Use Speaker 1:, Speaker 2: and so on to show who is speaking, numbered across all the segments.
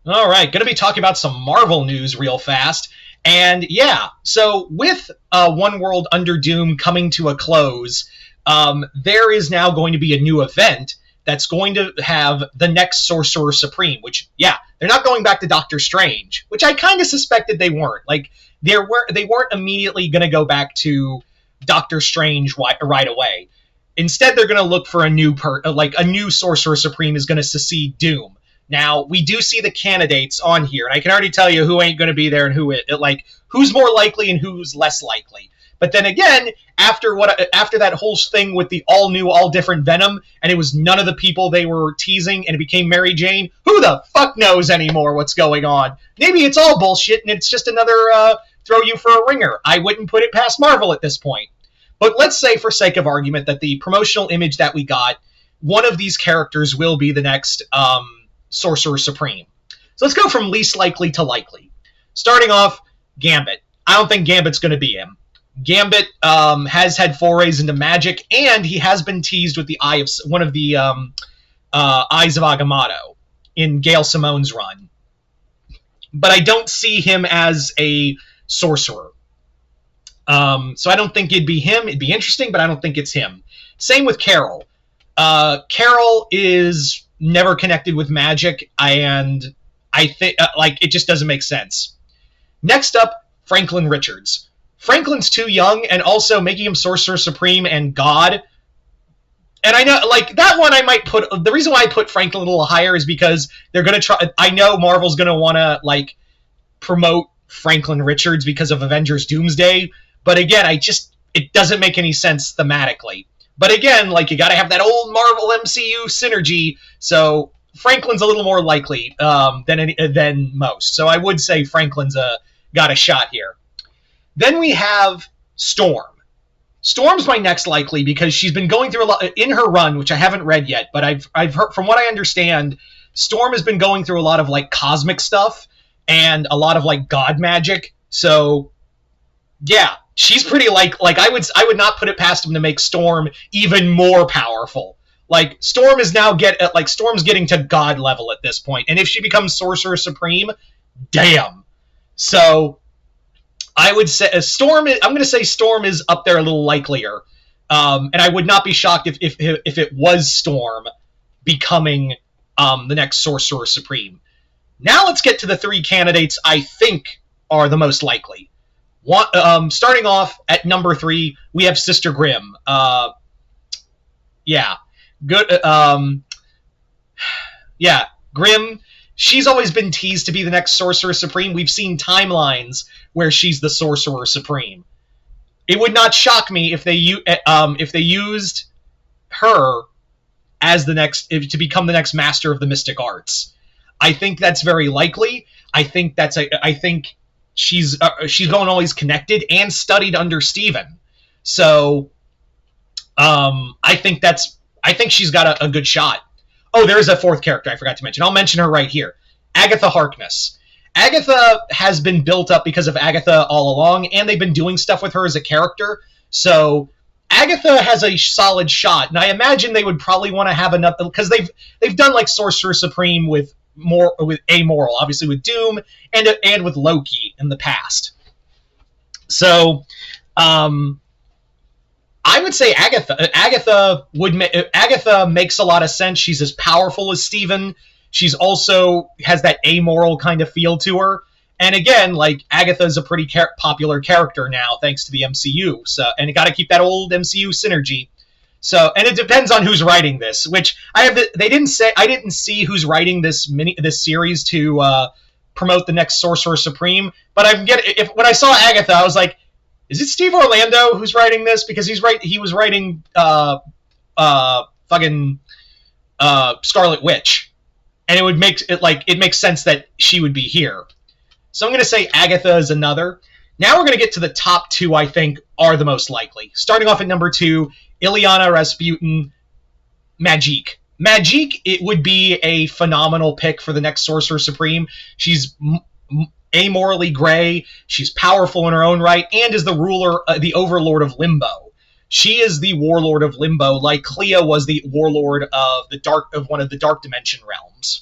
Speaker 1: All right, going to be talking about some Marvel news real fast. And yeah, so with One World Under Doom coming to a close, there is now going to be a new event that's going to have the next Sorcerer Supreme, which, yeah, they're not going back to Doctor Strange, which I kind of suspected they weren't. Like, they weren't immediately going to go back to Doctor Strange right away. Instead, they're going to look for a new Sorcerer Supreme is going to succeed Doom. Now, we do see the candidates on here, and I can already tell you who ain't going to be there and who's more likely and who's less likely. But then again, after that whole thing with the all new, all different Venom, and it was none of the people they were teasing, and it became Mary Jane, who the fuck knows anymore what's going on? Maybe it's all bullshit, and it's just another throw you for a ringer. I wouldn't put it past Marvel at this point. But let's say, for sake of argument, that the promotional image that we got, one of these characters will be the next Sorcerer Supreme. So let's go from least likely to likely. Starting off, Gambit. I don't think Gambit's going to be him. Gambit has had forays into magic, and he has been teased with the eye of one of the Eyes of Agamotto in Gail Simone's run. But I don't see him as a sorcerer. So I don't think it'd be him. It'd be interesting, but I don't think it's him. Same with Carol. Carol is never connected with magic, and I think it just doesn't make sense. Next up, Franklin Richards. Franklin's too young, and also making him Sorcerer Supreme and God. And I know, that one I might put... The reason why I put Franklin a little higher is because they're going to try... I know Marvel's going to want to, promote Franklin Richards because of Avengers Doomsday, but again, it doesn't make any sense thematically. But again, you got to have that old Marvel MCU synergy, so Franklin's a little more likely than most. So I would say Franklin's got a shot here. Then we have Storm. Storm's my next likely because she's been going through a lot in her run, which I haven't read yet, but I've heard, from what I understand, Storm has been going through a lot of cosmic stuff and a lot of god magic. So yeah, she's pretty I would not put it past him to make Storm even more powerful. Storm is now Storm's getting to God level at this point, and if she becomes Sorcerer Supreme, damn. So I would say I'm going to say Storm is up there a little likelier, and I would not be shocked if it was Storm becoming the next Sorcerer Supreme. Now let's get to the three candidates I think are the most likely. Starting off at number 3, we have Sister Grimm. Yeah, good. Yeah, Grimm. She's always been teased to be the next Sorcerer Supreme. We've seen timelines where she's the Sorcerer Supreme. It would not shock me if they used her as to become the next Master of the Mystic Arts. I think that's very likely. I think she's been always connected and studied under Steven. So I think she's got a good shot. Oh, there is a fourth character I forgot to mention. I'll mention her right here. Agatha Harkness. Agatha has been built up because of Agatha all along, and they've been doing stuff with her as a character. So Agatha has a solid shot, and I imagine they would probably want to have enough, because they've done Sorcerer Supreme with Amoral, obviously with Doom, and with Loki in the past. So I would say Agatha makes a lot of sense. She's as powerful as Steven. She's also has that amoral kind of feel to her. And again, Agatha's a pretty popular character now, thanks to the MCU. So, and you got to keep that old MCU synergy. So, and it depends on who's writing this, which I didn't see who's writing this series to promote the next Sorcerer Supreme. But when I saw Agatha, I was like, is it Steve Orlando who's writing this? Because he was writing Scarlet Witch, and it makes sense that she would be here. So I'm going to say Agatha is another. Now we're going to get to the top 2 I think are the most likely. Starting off at number 2, Illyana Rasputin, Magik. Magik, it would be a phenomenal pick for the next Sorcerer Supreme. She's amorally gray, she's powerful in her own right, and is the ruler, the overlord of Limbo. She is the warlord of Limbo, like Clea was the warlord of one of the Dark Dimension realms.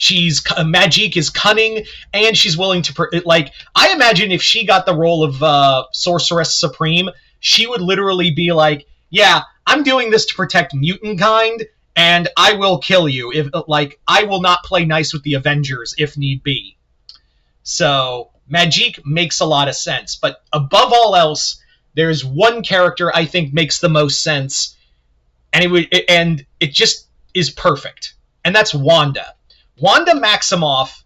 Speaker 1: Magique is cunning, and she's willing to like. I imagine if she got the role of Sorceress Supreme, she would literally be like, "Yeah, I'm doing this to protect mutant kind, and I will kill you if like I will not play nice with the Avengers if need be." So Magique makes a lot of sense, but above all else, there's one character I think makes the most sense, and it just is perfect, and that's Wanda. Wanda Maximoff,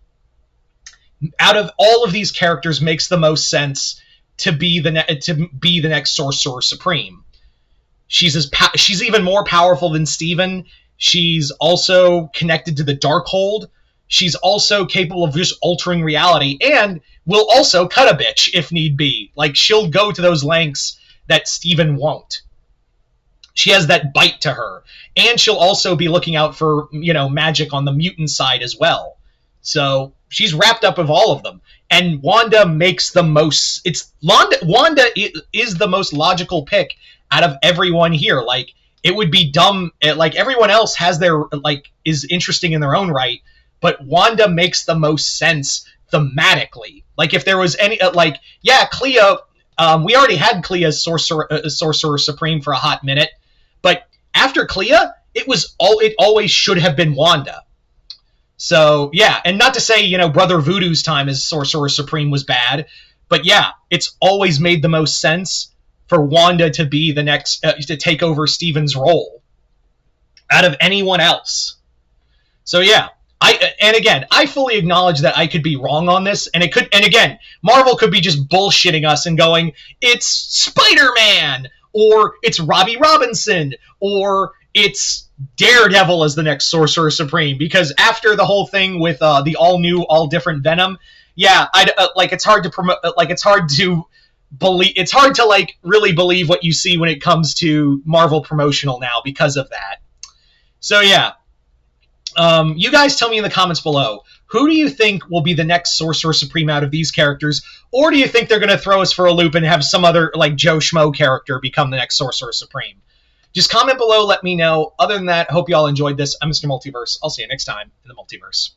Speaker 1: out of all of these characters, makes the most sense to be the next Sorcerer Supreme. She's even more powerful than Steven. She's also connected to the Darkhold. She's also capable of just altering reality, and will also cut a bitch if need be. Like, she'll go to those lengths that Steven won't. She has that bite to her. And she'll also be looking out for, magic on the mutant side as well. So she's wrapped up with all of them. And Wanda makes the most... Wanda is the most logical pick out of everyone here. Like, it would be dumb... Like, everyone else has is interesting in their own right, but Wanda makes the most sense thematically. Like, if there was any... Clea... we already had Clea as Sorcerer Supreme for a hot minute, but after Clea, it always should have been Wanda. So, yeah, and not to say, Brother Voodoo's time as Sorcerer Supreme was bad, but yeah, it's always made the most sense for Wanda to be the next, to take over Steven's role out of anyone else. So, yeah. I fully acknowledge that I could be wrong on this, and again, Marvel could be just bullshitting us and going, it's Spider-Man, or it's Robbie Robinson, or it's Daredevil as the next Sorcerer Supreme, because after the whole thing with the all-new, all-different Venom, yeah, it's hard to promote, it's hard to believe, it's hard to, really believe what you see when it comes to Marvel promotional now because of that. So, yeah. You guys tell me in the comments below, who do you think will be the next Sorcerer Supreme out of these characters? Or do you think they're going to throw us for a loop and have some other, Joe Schmo character become the next Sorcerer Supreme? Just comment below, let me know. Other than that, hope you all enjoyed this. I'm Mr. Multiverse. I'll see you next time in the Multiverse.